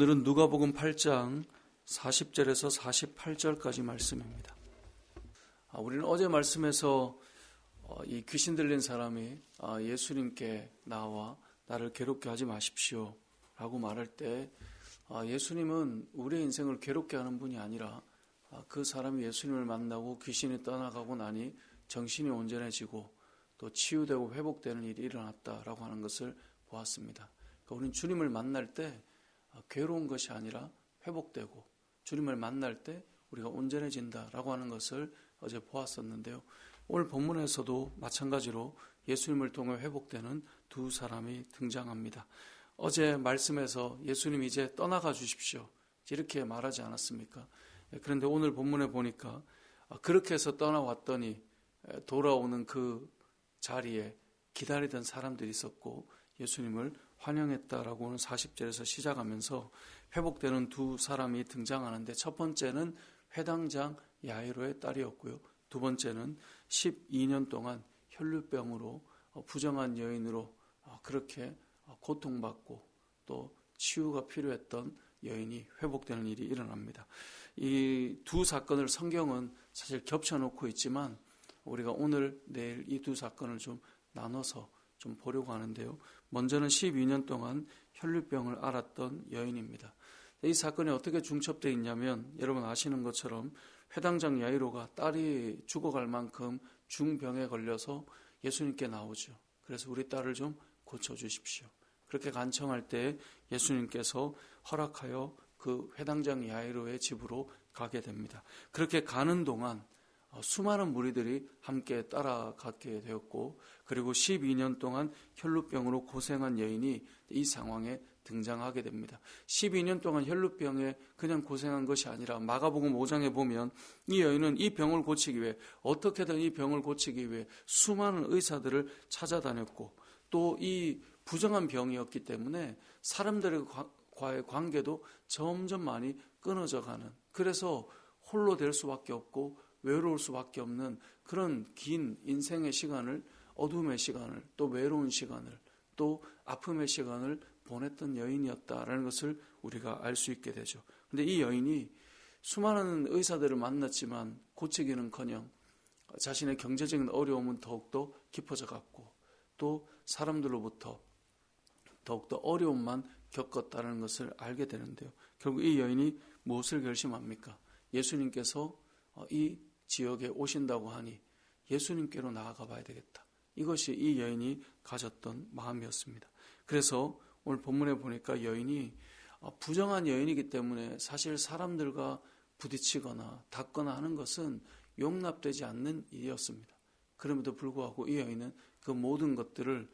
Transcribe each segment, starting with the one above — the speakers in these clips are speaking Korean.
오늘은 누가복음 8장 40절에서 48절까지 말씀입니다. 우리는 어제 말씀에서 이 귀신 들린 사람이 예수님께 나와 나를 괴롭게 하지 마십시오 라고 말할 때 예수님은 우리의 인생을 괴롭게 하는 분이 아니라 그 사람이 예수님을 만나고 귀신이 떠나가고 나니 정신이 온전해지고 또 치유되고 회복되는 일이 일어났다라고 하는 것을 보았습니다. 그러니까 우리는 주님을 만날 때 괴로운 것이 아니라 회복되고 주님을 만날 때 우리가 온전해진다라고 하는 것을 어제 보았었는데요. 오늘 본문에서도 마찬가지로 예수님을 통해 회복되는 두 사람이 등장합니다. 어제 말씀에서 예수님 이제 떠나가 주십시오 이렇게 말하지 않았습니까? 그런데 오늘 본문에 보니까 그렇게 해서 떠나왔더니 돌아오는 그 자리에 기다리던 사람들이 있었고 예수님을 환영했다라고는 40절에서 시작하면서 회복되는 두 사람이 등장하는데 첫 번째는 회당장 야이로의 딸이었고요. 두 번째는 12년 동안 혈루병으로 부정한 여인으로 그렇게 고통받고 또 치유가 필요했던 여인이 회복되는 일이 일어납니다. 이 두 사건을 성경은 사실 겹쳐놓고 있지만 우리가 오늘 내일 이 두 사건을 좀 나눠서 좀 보려고 하는데요. 먼저는 12년 동안 혈루병을 앓았던 여인입니다. 이 사건이 어떻게 중첩되어 있냐면 여러분 아시는 것처럼 회당장 야이로가 딸이 죽어갈 만큼 중병에 걸려서 예수님께 나오죠. 그래서 우리 딸을 좀 고쳐주십시오. 그렇게 간청할 때 예수님께서 허락하여 그 회당장 야이로의 집으로 가게 됩니다. 그렇게 가는 동안 수많은 무리들이 함께 따라가게 되었고 그리고 12년 동안 혈루병으로 고생한 여인이 이 상황에 등장하게 됩니다. 12년 동안 혈루병에 그냥 고생한 것이 아니라 마가복음 5장에 보면 이 여인은 이 병을 고치기 위해 어떻게든 이 병을 고치기 위해 수많은 의사들을 찾아다녔고 또 이 부정한 병이었기 때문에 사람들과의 관계도 점점 많이 끊어져 가는 그래서 홀로 될 수밖에 없고 외로울 수밖에 없는 그런 긴 인생의 시간을 어둠의 시간을 또 외로운 시간을 또 아픔의 시간을 보냈던 여인이었다라는 것을 우리가 알 수 있게 되죠. 그런데 이 여인이 수많은 의사들을 만났지만 고치기는커녕 자신의 경제적인 어려움은 더욱더 깊어져 갔고 또 사람들로부터 더욱더 어려움만 겪었다는 것을 알게 되는데요. 결국 이 여인이 무엇을 결심합니까? 예수님께서 이 지역에 오신다고 하니 예수님께로 나아가 봐야 되겠다. 이것이 이 여인이 가졌던 마음이었습니다. 그래서 오늘 본문에 보니까 여인이 부정한 여인이기 때문에 사실 사람들과 부딪히거나 닿거나 하는 것은 용납되지 않는 일이었습니다. 그럼에도 불구하고 이 여인은 그 모든 것들을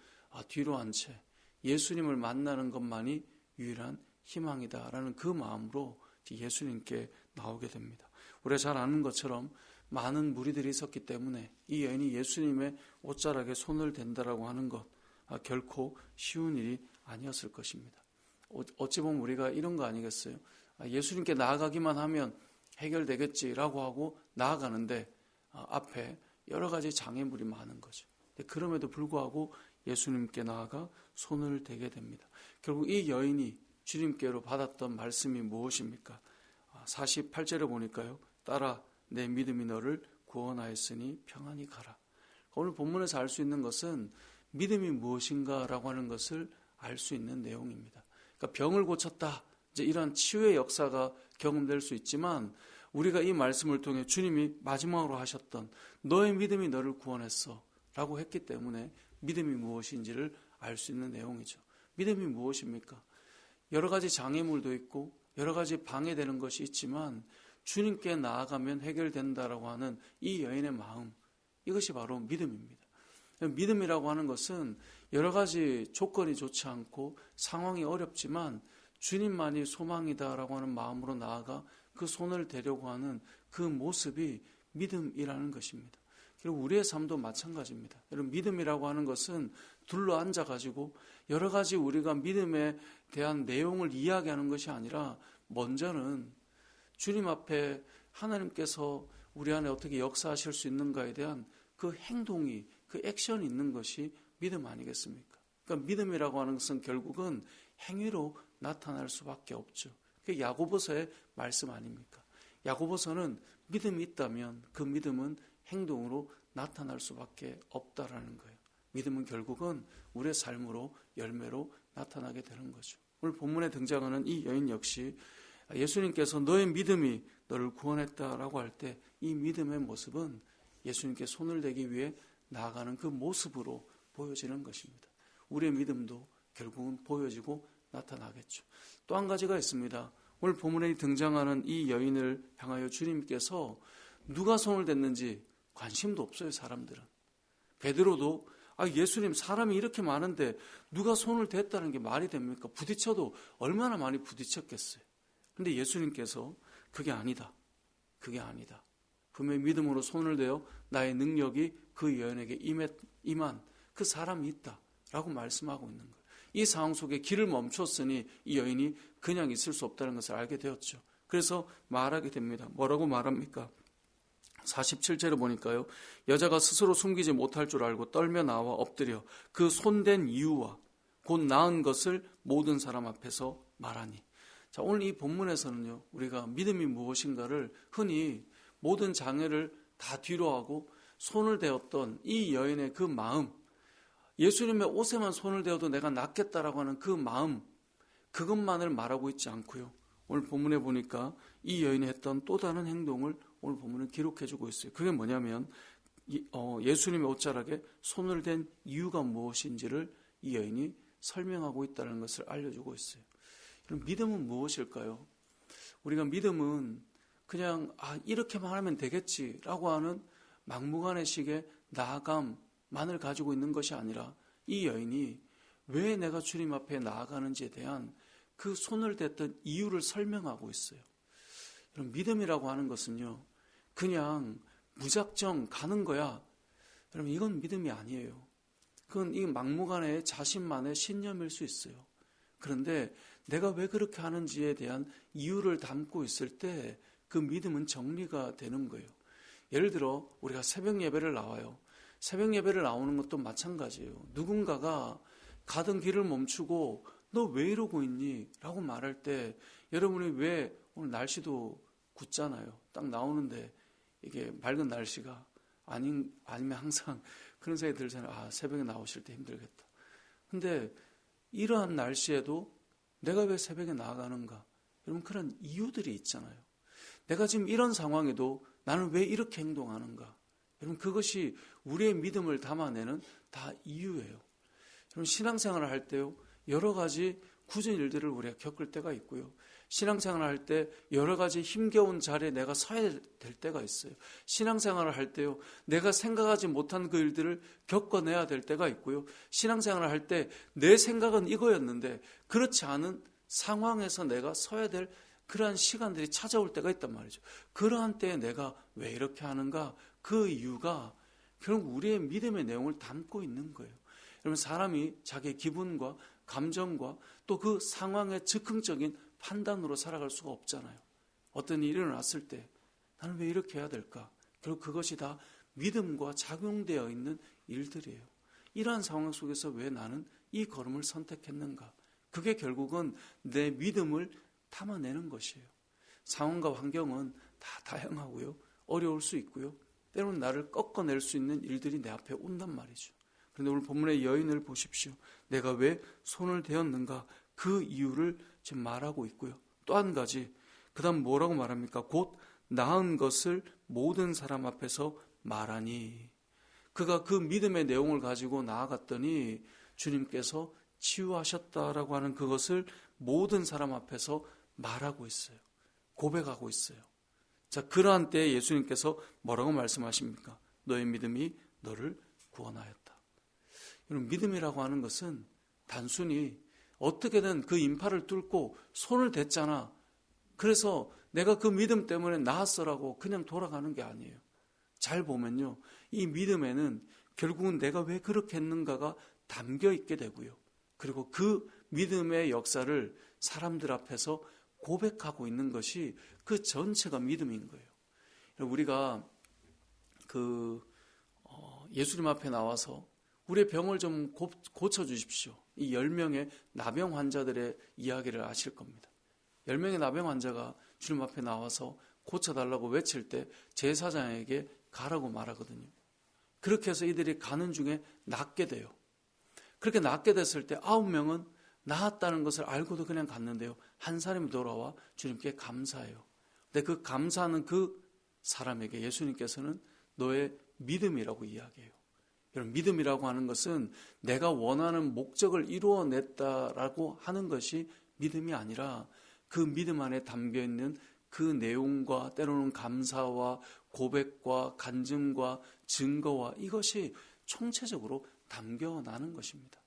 뒤로 한 채 예수님을 만나는 것만이 유일한 희망이다라는 그 마음으로 예수님께 나오게 됩니다. 우리가 잘 아는 것처럼 많은 무리들이 있었기 때문에 이 여인이 예수님의 옷자락에 손을 댄다라고 하는 것 결코 쉬운 일이 아니었을 것입니다. 어찌 보면 우리가 이런 거 아니겠어요? 예수님께 나아가기만 하면 해결되겠지라고 하고 나아가는데 앞에 여러 가지 장애물이 많은 거죠. 그럼에도 불구하고 예수님께 나아가 손을 대게 됩니다. 결국 이 여인이 주님께로 받았던 말씀이 무엇입니까? 48절에 보니까요. 딸아 내 믿음이 너를 구원하였으니 평안히 가라. 오늘 본문에서 알 수 있는 것은 믿음이 무엇인가라고 하는 것을 알 수 있는 내용입니다. 그러니까 병을 고쳤다. 이제 이런 치유의 역사가 경험될 수 있지만 우리가 이 말씀을 통해 주님이 마지막으로 하셨던 너의 믿음이 너를 구원했어 라고 했기 때문에 믿음이 무엇인지를 알 수 있는 내용이죠. 믿음이 무엇입니까? 여러 가지 장애물도 있고 여러 가지 방해되는 것이 있지만 주님께 나아가면 해결된다라고 하는 이 여인의 마음, 이것이 바로 믿음입니다. 믿음이라고 하는 것은 여러 가지 조건이 좋지 않고 상황이 어렵지만 주님만이 소망이다라고 하는 마음으로 나아가 그 손을 대려고 하는 그 모습이 믿음이라는 것입니다. 그리고 우리의 삶도 마찬가지입니다. 여러분, 믿음이라고 하는 것은 둘러 앉아가지고 여러 가지 우리가 믿음에 대한 내용을 이야기하는 것이 아니라 먼저는 주님 앞에 하나님께서 우리 안에 어떻게 역사하실 수 있는가에 대한 그 행동이, 그 액션이 있는 것이 믿음 아니겠습니까? 그러니까 믿음이라고 하는 것은 결국은 행위로 나타날 수밖에 없죠. 그게 야고보서의 말씀 아닙니까? 야고보서는 믿음이 있다면 그 믿음은 행동으로 나타날 수밖에 없다라는 거예요. 믿음은 결국은 우리의 삶으로 열매로 나타나게 되는 거죠. 오늘 본문에 등장하는 이 여인 역시 예수님께서 너의 믿음이 너를 구원했다라고 할 때 이 믿음의 모습은 예수님께 손을 대기 위해 나아가는 그 모습으로 보여지는 것입니다. 우리의 믿음도 결국은 보여지고 나타나겠죠. 또 한 가지가 있습니다. 오늘 본문에 등장하는 이 여인을 향하여 주님께서 누가 손을 댔는지 관심도 없어요. 사람들은. 베드로도 예수님 사람이 이렇게 많은데 누가 손을 댔다는 게 말이 됩니까? 부딪혀도 얼마나 많이 부딪혔겠어요. 그런데 예수님께서 그게 아니다. 그게 아니다. 분명히 믿음으로 손을 대어 나의 능력이 그 여인에게 임한 그 사람이 있다라고 말씀하고 있는 거예요. 이 상황 속에 길을 멈췄으니 이 여인이 그냥 있을 수 없다는 것을 알게 되었죠. 그래서 말하게 됩니다. 뭐라고 말합니까? 47절에 보니까요. 여자가 스스로 숨기지 못할 줄 알고 떨며 나와 엎드려 그 손댄 이유와 곧 나은 것을 모든 사람 앞에서 말하니. 자, 오늘 이 본문에서는요. 우리가 믿음이 무엇인가를 흔히 모든 장애를 다 뒤로하고 손을 대었던 이 여인의 그 마음, 예수님의 옷에만 손을 대어도 내가 낫겠다라고 하는 그 마음, 그것만을 말하고 있지 않고요. 오늘 본문에 보니까 이 여인이 했던 또 다른 행동을 오늘 본문은 기록해주고 있어요. 그게 뭐냐면 예수님의 옷자락에 손을 댄 이유가 무엇인지를 이 여인이 설명하고 있다는 것을 알려주고 있어요. 그럼 믿음은 무엇일까요? 우리가 믿음은 그냥 이렇게만 하면 되겠지라고 하는 막무가내식의 나아감만을 가지고 있는 것이 아니라 이 여인이 왜 내가 주님 앞에 나아가는지에 대한 그 손을 댔던 이유를 설명하고 있어요. 여러분, 믿음이라고 하는 것은요, 그냥 무작정 가는 거야. 여러분, 이건 믿음이 아니에요. 그건 이 막무가내의 자신만의 신념일 수 있어요. 그런데 내가 왜 그렇게 하는지에 대한 이유를 담고 있을 때 그 믿음은 정리가 되는 거예요. 예를 들어 우리가 새벽 예배를 나와요. 새벽 예배를 나오는 것도 마찬가지예요. 누군가가 가던 길을 멈추고 너 왜 이러고 있니? 라고 말할 때 여러분이 왜 오늘 날씨도 굳잖아요. 딱 나오는데 이게 맑은 날씨가 아니면 항상 그런 생각이 들잖아요. 새벽에 나오실 때 힘들겠다. 근데 이러한 날씨에도 내가 왜 새벽에 나아가는가? 여러분, 그런 이유들이 있잖아요. 내가 지금 이런 상황에도 나는 왜 이렇게 행동하는가? 여러분, 그것이 우리의 믿음을 담아내는 다 이유예요. 여러분, 신앙생활을 할 때요, 여러 가지 굳은 일들을 우리가 겪을 때가 있고요. 신앙생활을 할 때 여러 가지 힘겨운 자리에 내가 서야 될 때가 있어요. 신앙생활을 할 때요, 내가 생각하지 못한 그 일들을 겪어내야 될 때가 있고요. 신앙생활을 할 때 내 생각은 이거였는데 그렇지 않은 상황에서 내가 서야 될 그러한 시간들이 찾아올 때가 있단 말이죠. 그러한 때에 내가 왜 이렇게 하는가? 그 이유가 결국 우리의 믿음의 내용을 담고 있는 거예요. 여러분, 사람이 자기의 기분과 감정과 또 그 상황의 즉흥적인 판단으로 살아갈 수가 없잖아요. 어떤 일이 일어났을 때 나는 왜 이렇게 해야 될까? 결국 그것이 다 믿음과 작용되어 있는 일들이에요. 이러한 상황 속에서 왜 나는 이 걸음을 선택했는가? 그게 결국은 내 믿음을 담아내는 것이에요. 상황과 환경은 다 다양하고요. 어려울 수 있고요. 때로는 나를 꺾어낼 수 있는 일들이 내 앞에 온단 말이죠. 그런데 오늘 본문의 여인을 보십시오. 내가 왜 손을 대었는가? 그 이유를 지금 말하고 있고요. 또 한 가지, 그 다음 뭐라고 말합니까? 곧 나은 것을 모든 사람 앞에서 말하니. 그가 그 믿음의 내용을 가지고 나아갔더니 주님께서 치유하셨다라고 하는 그것을 모든 사람 앞에서 말하고 있어요. 고백하고 있어요. 자, 그러한 때에 예수님께서 뭐라고 말씀하십니까? 너의 믿음이 너를 구원하였다. 여러분, 믿음이라고 하는 것은 단순히 어떻게든 그 인파를 뚫고 손을 댔잖아. 그래서 내가 그 믿음 때문에 나았어라고 그냥 돌아가는 게 아니에요. 잘 보면요, 이 믿음에는 결국은 내가 왜 그렇게 했는가가 담겨 있게 되고요. 그리고 그 믿음의 역사를 사람들 앞에서 고백하고 있는 것이 그 전체가 믿음인 거예요. 우리가 예수님 앞에 나와서 우리의 병을 좀 고쳐주십시오. 이 10명의 나병 환자들의 이야기를 아실 겁니다. 10명의 나병 환자가 주님 앞에 나와서 고쳐달라고 외칠 때 제사장에게 가라고 말하거든요. 그렇게 해서 이들이 가는 중에 낫게 돼요. 그렇게 낫게 됐을 때 9명은 나았다는 것을 알고도 그냥 갔는데요. 한 사람이 돌아와 주님께 감사해요. 근데 그 감사하는 그 사람에게 예수님께서는 너의 믿음이라고 이야기해요. 여러분, 믿음이라고 하는 것은 내가 원하는 목적을 이루어냈다라고 하는 것이 믿음이 아니라 그 믿음 안에 담겨있는 그 내용과 때로는 감사와 고백과 간증과 증거와 이것이 총체적으로 담겨나는 것입니다.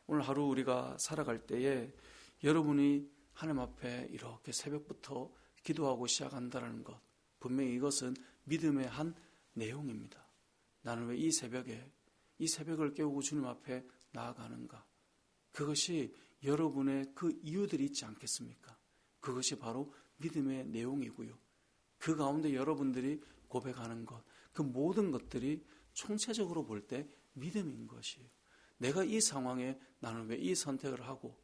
오늘 하루 우리가 살아갈 때에 여러분이 하나님 앞에 이렇게 새벽부터 기도하고 시작한다는 것, 분명히 이것은 믿음의 한 내용입니다. 나는 왜 이 새벽을 깨우고 주님 앞에 나아가는가? 그것이 여러분의 그 이유들이 있지 않겠습니까? 그것이 바로 믿음의 내용이고요. 그 가운데 여러분들이 고백하는 것, 그 모든 것들이 총체적으로 볼 때 믿음인 것이에요. 내가 이 상황에 나는 왜 이 선택을 하고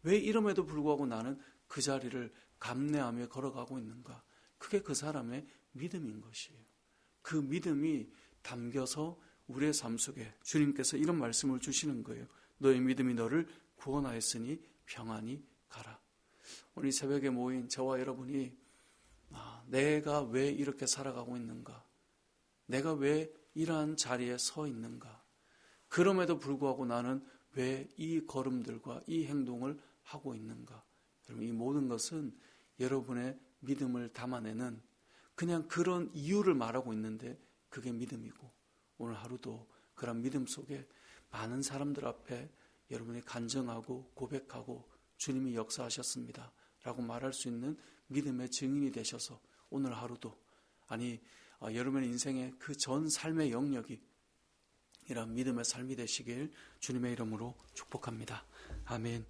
왜 이럼에도 불구하고 나는 그 자리를 감내하며 걸어가고 있는가? 그게 그 사람의 믿음인 것이에요. 그 믿음이 담겨서 우리의 삶 속에 주님께서 이런 말씀을 주시는 거예요. 너의 믿음이 너를 구원하였으니 평안히 가라. 오늘 이 새벽에 모인 저와 여러분이 내가 왜 이렇게 살아가고 있는가? 내가 왜 이러한 자리에 서 있는가? 그럼에도 불구하고 나는 왜 이 걸음들과 이 행동을 하고 있는가? 여러분, 이 모든 것은 여러분의 믿음을 담아내는 그냥 그런 이유를 말하고 있는데 그게 믿음이고, 오늘 하루도 그런 믿음 속에 많은 사람들 앞에 여러분이 간증하고 고백하고 주님이 역사하셨습니다 라고 말할 수 있는 믿음의 증인이 되셔서 오늘 하루도 여러분의 인생의 그 전 삶의 영역이 이런 믿음의 삶이 되시길 주님의 이름으로 축복합니다. 아멘.